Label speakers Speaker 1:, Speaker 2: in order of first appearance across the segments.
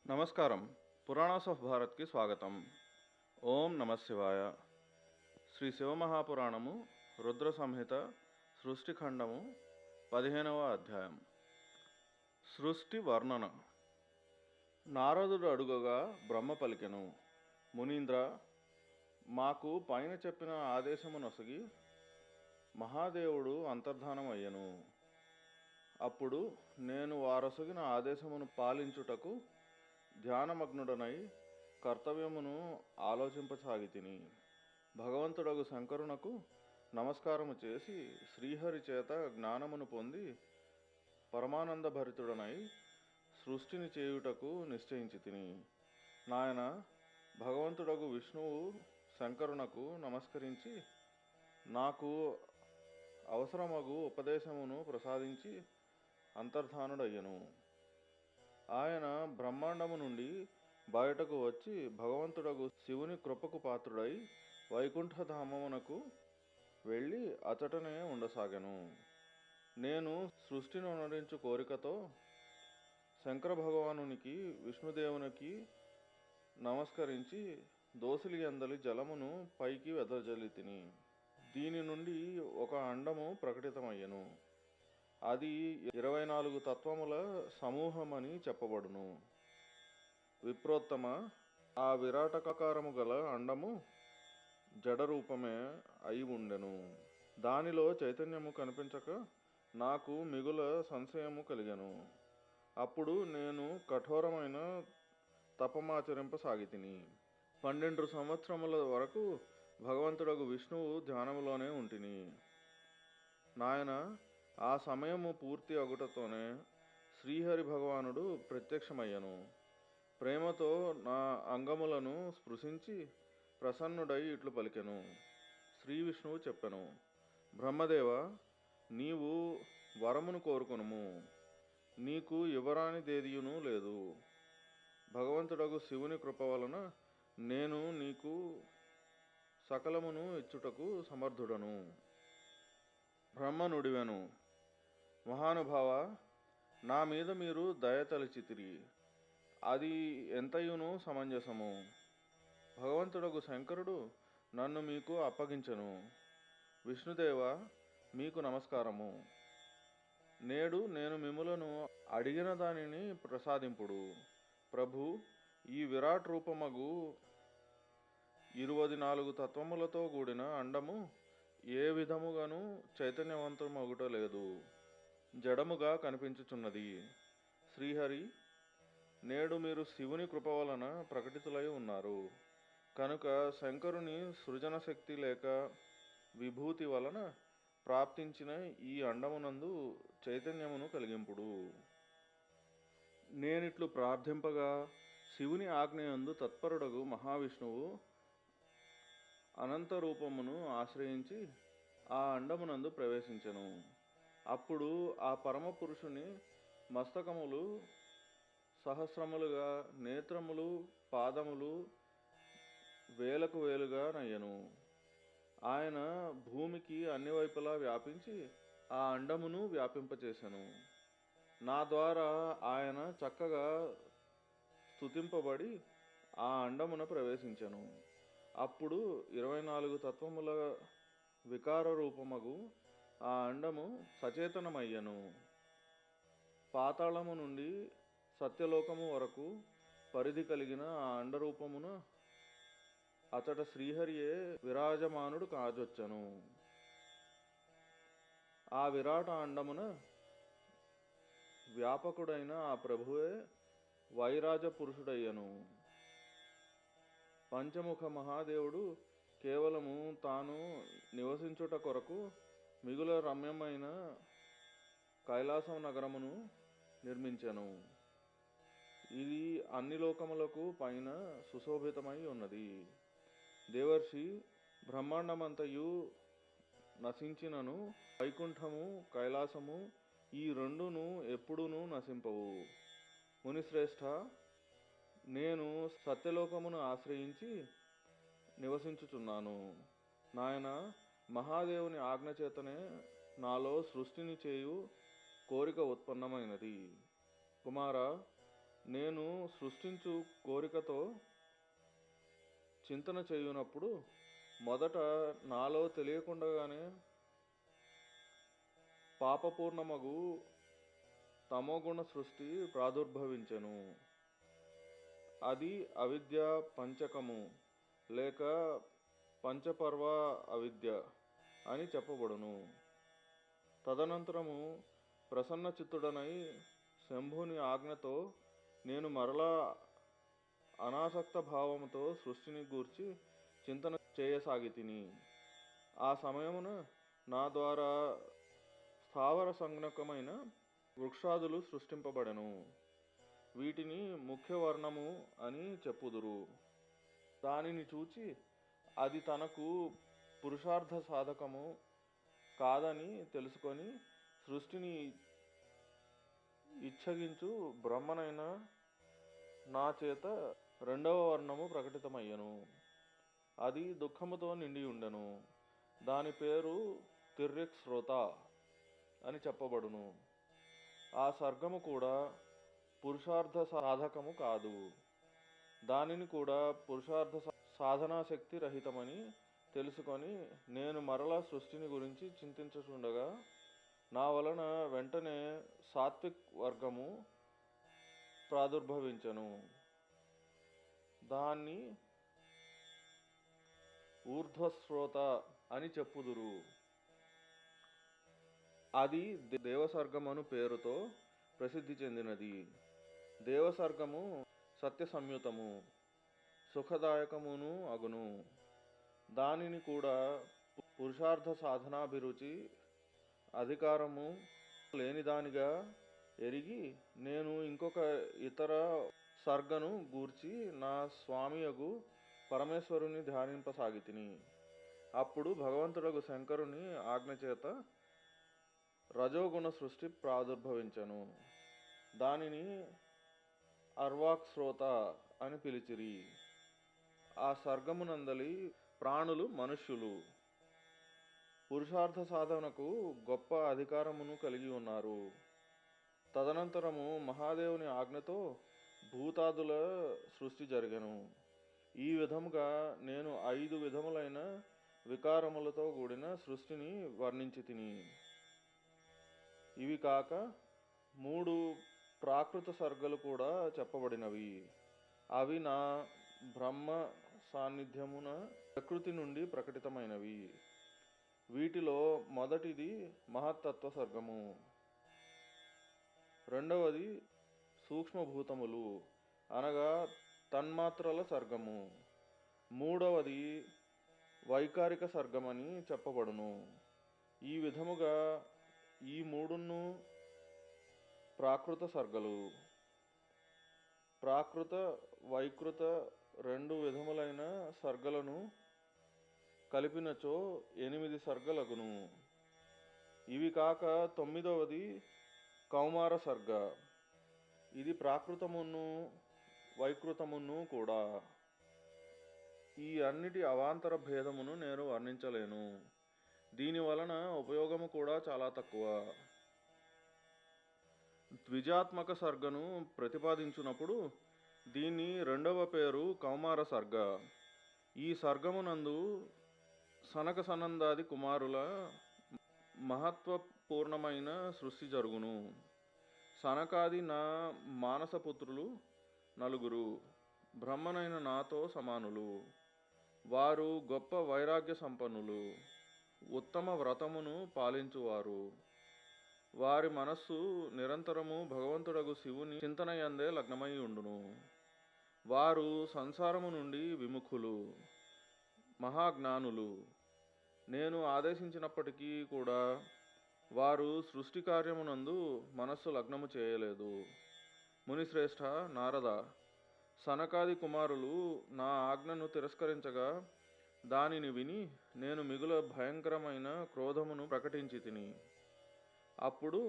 Speaker 1: నమస్కారం. పురాణాస్ ఆఫ్ భారత్కి స్వాగతం. ఓం నమ శివాయ. శ్రీ శివమహాపురాణము రుద్ర సంహిత సృష్టిఖండము 15వ అధ్యాయం. సృష్టి వర్ణన. నారదుడు అడుగగా బ్రహ్మ పలికెను, మునీంద్ర, మాకు పైన చెప్పిన ఆదేశము నొసగి మహాదేవుడు అంతర్ధానమయ్యను. అప్పుడు నేను వారసగిన ఆదేశమును పాలించుటకు ధ్యానమగ్నుడనై కర్తవ్యమును ఆలోచింపసాగితిని. భగవంతుడగు శంకరునకు నమస్కారము చేసి శ్రీహరి చేత జ్ఞానమును పొంది పరమానంద భరితుడనై సృష్టిని చేయుటకు నిశ్చయించి తిని. నాయన, భగవంతుడగు విష్ణువు శంకరునకు నమస్కరించి నాకు అవసరమగు ఉపదేశమును ప్రసాదించి అంతర్ధానుడయ్యను. ఆయన బ్రహ్మాండము నుండి బయటకు వచ్చి భగవంతుడగు శివుని కృపకు పాత్రుడై వైకుంఠధామమునకు వెళ్ళి అచటనే ఉండసాగాను. నేను సృష్టిని అనురించు కోరికతో శంకర భగవానునికి విష్ణుదేవునికి నమస్కరించి దోసిలి అందలి జలమును పైకి వెదజల్లితిని. దీని నుండి ఒక అండము ప్రకటితమయ్యను. అది 24 తత్వముల సమూహమని చెప్పబడును. విప్రోత్తమ, ఆ విరాటకారము గల అండము జడరూపమే అయి ఉండెను. దానిలో చైతన్యము కనిపించక నాకు మిగుల సంశయము కలిగెను. అప్పుడు నేను కఠోరమైన తపమాచరింపసాగితిని. 12 సంవత్సరముల వరకు భగవంతుడగు విష్ణువు ధ్యానములోనే ఉంటిని. నాయన, ఆ సమయము పూర్తి అగుటతోనే శ్రీహరి భగవానుడు ప్రత్యక్షమయ్యను. ప్రేమతో నా అంగములను స్పృశించి ప్రసన్నుడై ఇట్లు పలికెను. శ్రీ విష్ణువు చెప్పెను, బ్రహ్మదేవ, నీవు వరమును కోరుకొనుము. నీకు ఇవ్వరానిదేదియును లేదు. భగవంతుడగు శివుని కృప వలన నేను నీకు సకలమును ఇచ్చుటకు సమర్థుడను. బ్రహ్మ నుడివెను, మహానుభావ, నా మీద మీరు దయతలిచితిరి. అది ఎంతయును సమంజసము. భగవంతుడగు శంకరుడు నన్ను మీకు అప్పగించెను. విష్ణుదేవ, మీకు నమస్కారము. నేడు నేను మిమ్ములను అడిగిన దానిని ప్రసాదింపుడు. ప్రభు, ఈ విరాట్ రూపమగు 24 తత్వములతో కూడిన అండము ఏ విధముగాను చైతన్యవంతమగుట లేదు, జడముగా కనిపించుచున్నది. శ్రీహరి, నేడు మీరు శివుని కృప వలన ప్రకటితులై ఉన్నారు కనుక శంకరుని సృజన శక్తి లేక విభూతి వలన ప్రాప్తించిన ఈ అండమునందు చైతన్యమును కలిగింపుడు. నేనిట్లు ప్రార్థింపగా శివుని ఆజ్ఞయందు తత్పరుడగు మహావిష్ణువు అనంత రూపమును ఆశ్రయించి ఆ అండమునందు ప్రవేశించెను. అప్పుడు ఆ పరమపురుషుని మస్తకములు సహస్రములుగా, నేత్రములు, పాదములు వేలకు వేలుగా నయ్యను. ఆయన భూమికి అన్ని వైపులా వ్యాపించి ఆ అండమును వ్యాపింపచేసెను. నా ద్వారా ఆయన చక్కగా స్తుతింపబడి ఆ అండమున ప్రవేశించెను. అప్పుడు 24 తత్వముల వికార రూపమగు ఆ అండము సచేతనమయ్యను. పాతాళము నుండి సత్యలోకము వరకు పరిధి కలిగిన ఆ అండరూపమున అతడ శ్రీహరియే విరాజమానుడు కాజొచ్చను. ఆ విరాట అండమున వ్యాపకుడైన ఆ ప్రభువే వైరాజ పురుషుడయ్యను. పంచముఖ మహాదేవుడు కేవలము తాను నివసించుట కొరకు మిగుల రమ్యమైన కైలాసం నగరమును నిర్మించెను. ఇది అన్ని లోకములకు పైన సుశోభితమై ఉన్నది. దేవర్షి, బ్రహ్మాండమంతయు నశించినను వైకుంఠము, కైలాసము ఈ రెండును ఎప్పుడునూ నశింపవు. మునిశ్రేష్ఠ, నేను సత్యలోకమును ఆశ్రయించి నివసించుచున్నాను. నాయన, మహాదేవుని ఆజ్ఞ చేతనే నాలో సృష్టిని చేయు కోరిక ఉత్పన్నమైనది. కుమార, నేను సృష్టించు కోరికతో చింతన చేయునప్పుడు మొదట నాలో తెలియకుండానే పాపపూర్ణమగు తమోగుణ సృష్టి ప్రాదుర్భవించెను. అది అవిద్య పంచకము లేక పంచపర్వ అవిద్య అని చెప్పబడును. తదనంతరము ప్రసన్న చిత్తుడనై శంభుని ఆజ్ఞతో నేను మరలా అనాసక్త భావముతో సృష్టిని గూర్చి చింతన చేయసాగితిని. ఆ సమయమున నా ద్వారా స్థావర సంజ్ఞకమైన వృక్షాదులు సృష్టింపబడెను. వీటిని ముఖ్య వర్ణము అని చెప్పుదురు. దానిని చూచి అది తనకు పురుషార్థ సాధకము కాదని తెలుసుకొని సృష్టిని ఇచ్చగించు బ్రహ్మనైన నా చేత రెండవ వర్ణము ప్రకటితమయ్యను. అది దుఃఖముతో నిండి ఉండెను. దాని పేరు తిర్యక్ శ్రోత అని చెప్పబడును. ఆ సర్గము కూడా పురుషార్థ సాధకము కాదు. దానిని కూడా పురుషార్థ సాధనాశక్తి రహితమని తెలుసుకొని నేను మరలా సృష్టిని గురించి చింతించుచుండగా నా వలన వెంటనే సాత్విక్ వర్గము ప్రాదుర్భవించెను. దాన్ని ఊర్ధ్వశ్రోత అని చెప్పుదురు. అది దేవసర్గమను పేరుతో ప్రసిద్ధి చెందినది. దేవసర్గము సత్య సంయుతము సుఖదాయకమును అగును. దానిని కూడా పురుషార్థ సాధనాభిరుచి అధికారము లేనిదానిగా ఎరిగి నేను ఇంకొక ఇతర సర్గను గూర్చి నా స్వామియగు పరమేశ్వరుని ధ్యానింపసాగితిని. అప్పుడు భగవంతుడగు శంకరుని ఆజ్ఞచేత రజోగుణ సృష్టి ప్రాదుర్భవించెను. దానిని అర్వాక్ శ్రోత అని పిలిచిరి. ఆ సర్గమునందలి ప్రాణులు మనుష్యులు. పురుషార్థ సాధనకు గొప్ప అధికారమును కలిగి ఉన్నారు. తదనంతరము మహాదేవుని ఆజ్ఞతో భూతాదుల సృష్టి జరిగెను. ఈ విధముగా నేను 5 విధములైన వికారములతో కూడిన సృష్టిని వర్ణించి తిని. ఇవి కాక 3 ప్రాకృత సర్గలు కూడా చెప్పబడినవి. అవి నా బ్రహ్మ సాన్నిధ్యమున ప్రకృతి నుండి ప్రకటితమైనవి. వీటిలో మొదటిది మహత్తత్వ సర్గము, రెండవది సూక్ష్మభూతములు అనగా తన్మాత్రల సర్గము, మూడవది వైకారిక సర్గమని చెప్పబడును. ఈ విధముగా ఈ 3 ప్రాకృత సర్గలు. ప్రాకృత వైకృత 2 విధములైన సర్గలను కలిపినచో 8 సర్గలగును. ఇవి కాక 9వది కౌమార సర్గ. ఇది ప్రాకృతమును వైకృతమును కూడా. ఈ అన్నిటి అవాంతర భేదమును నేను వర్ణించలేను. దీని వలన ఉపయోగము కూడా చాలా తక్కువ. ద్విజాత్మక సర్గను ప్రతిపాదించునప్పుడు దీని రెండవ పేరు కౌమార సర్గ. ఈ సర్గమునందు సనక సనందాది కుమారుల మహత్వపూర్ణమైన సృష్టి జరుగును. సనకాది నా మానసపుత్రులు 4 బ్రహ్మనైన నాతో సమానులు. వారు గొప్ప వైరాగ్య సంపన్నులు, ఉత్తమ వ్రతమును పాలించువారు. వారి మనస్సు నిరంతరము భగవంతుడగు శివుని చింతనయందే లగ్నమై ఉండును. వారు సంసారము నుండి విముఖులు, మహాజ్ఞానులు. నేను ఆదేశించినప్పటికీ కూడా వారు సృష్టి కార్యమునందు మనస్సు లగ్నము చేయలేదు. మునిశ్రేష్ఠ నారద, సనకాది కుమారులు నా ఆజ్ఞను తిరస్కరించగా దానిని విని నేను మిగుల భయంకరమైన క్రోధమును ప్రకటించి తిని. అప్పుడు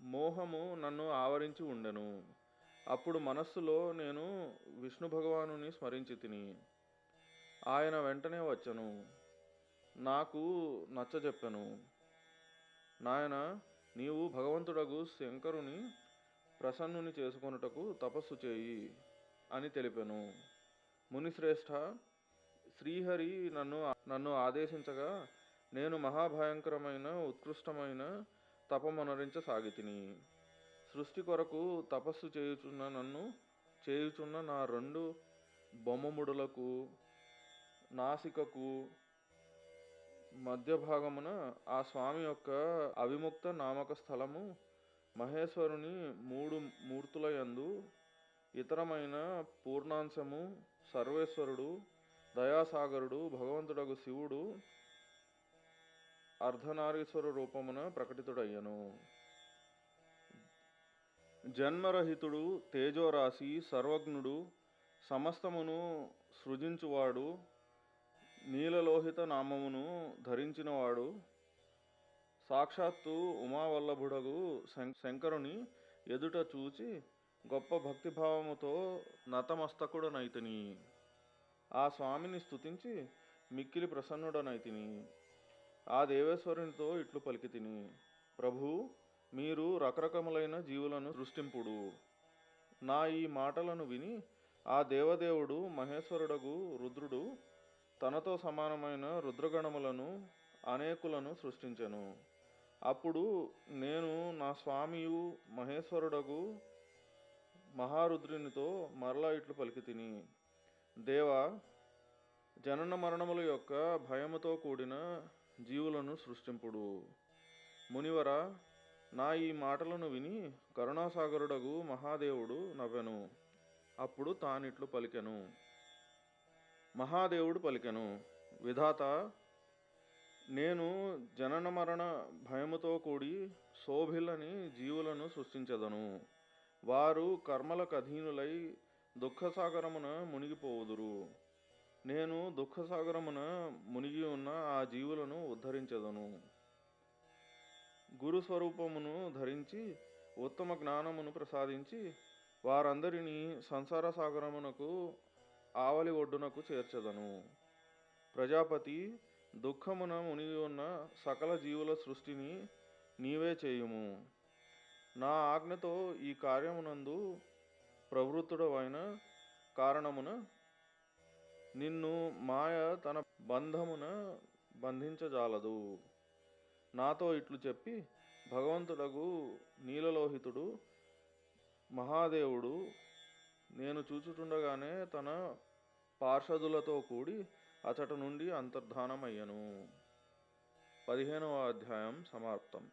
Speaker 1: మోహము నన్ను ఆవరించి ఉండెను. అప్పుడు మనస్సులో నేను విష్ణు భగవానుని స్మరించి తిని. ఆయన వెంటనే వచ్చెను. నాకు నచ్చజెప్పెను. నాయన, నీవు భగవంతుడగు శంకరుని ప్రసన్నుని చేసుకొనుటకు తపస్సు చేయి అని తెలిపెను. మునిశ్రేష్ఠ, శ్రీహరి నన్ను ఆదేశించగా నేను మహాభయంకరమైన ఉత్కృష్టమైన తపమొనరించసాగితిని. సృష్టి కొరకు తపస్సు చేయుచున్న నా 2 బొమ్మముడులకు నాసికకు మధ్య భాగమున ఆ స్వామి యొక్క అవిముక్త నామక స్థలము మహేశ్వరుని 3 మూర్తులయందు ఇతరమైన పూర్ణాంశము సర్వేశ్వరుడు దయాసాగరుడు భగవంతుడగు శివుడు అర్ధనారీశ్వర రూపమున ప్రకటితుడయ్యను. జన్మరహితుడు తేజోరాశి సర్వజ్ఞుడు సమస్తమును సృజించువాడు నీలలోహిత నామమును ధరించినవాడు సాక్షాత్తు ఉమావల్లభుడగు శంకరుని ఎదుట చూచి గొప్ప భక్తిభావముతో నతమస్తకుడనైతిని. ఆ స్వామిని స్తుతించి మిక్కిలి ప్రసన్నుడనైతిని. ఆ దేవేశ్వరునితో ఇట్లు పలికితిని: ప్రభు, మీరు రకరకములైన జీవులను సృష్టింపుడు. నా ఈ మాటలను విని ఆ దేవదేవుడు మహేశ్వరుడగు రుద్రుడు తనతో సమానమైన రుద్రగణములను అనేకులను సృష్టించెను. అప్పుడు నేను నా స్వామియు మహేశ్వరుడగు మహారుద్రునితో మరలా ఇట్లు పలికితిని: దేవా, జనన మరణముల యొక్క భయముతో కూడిన జీవులను సృష్టింపుడు. మునివర, నా ఈ మాటలను విని కరుణాసాగరుడగు మహాదేవుడు నవ్వెను. అప్పుడు తానిట్లు పలికెను. మహాదేవుడు పలికెను: విధాత, నేను జనన మరణ భయముతో కూడి శోభిల్లని జీవులను సృష్టించెదను. వారు కర్మలకు అధీనులై దుఃఖసాగరమున మునిగిపోవుదురు. నేను దుఃఖసాగరమున మునిగి ఉన్న ఆ జీవులను ఉద్ధరించెదను. గురుస్వరూపమును ధరించి ఉత్తమ జ్ఞానమును ప్రసాదించి వారందరినీ సంసార సాగరమునకు ఆవలి ఒడ్డునకు చేర్చెదను. ప్రజాపతి, దుఃఖమున మునిగి ఉన్న సకల జీవుల సృష్టిని నీవే చేయుము. నా ఆజ్ఞతో ఈ కార్యమునందు ప్రవృత్తుడవైన కారణమున నిన్ను మాయ తన బంధమున బంధించజాలదు. నాతో ఇట్లు చెప్పి భగవంతుడగు నీలలోహితుడు మహాదేవుడు నేను చూచుచుండగానే తన పార్షదులతో కూడి అచట నుండి అంతర్ధానమయ్యను. 15వ అధ్యాయం సమాప్తం.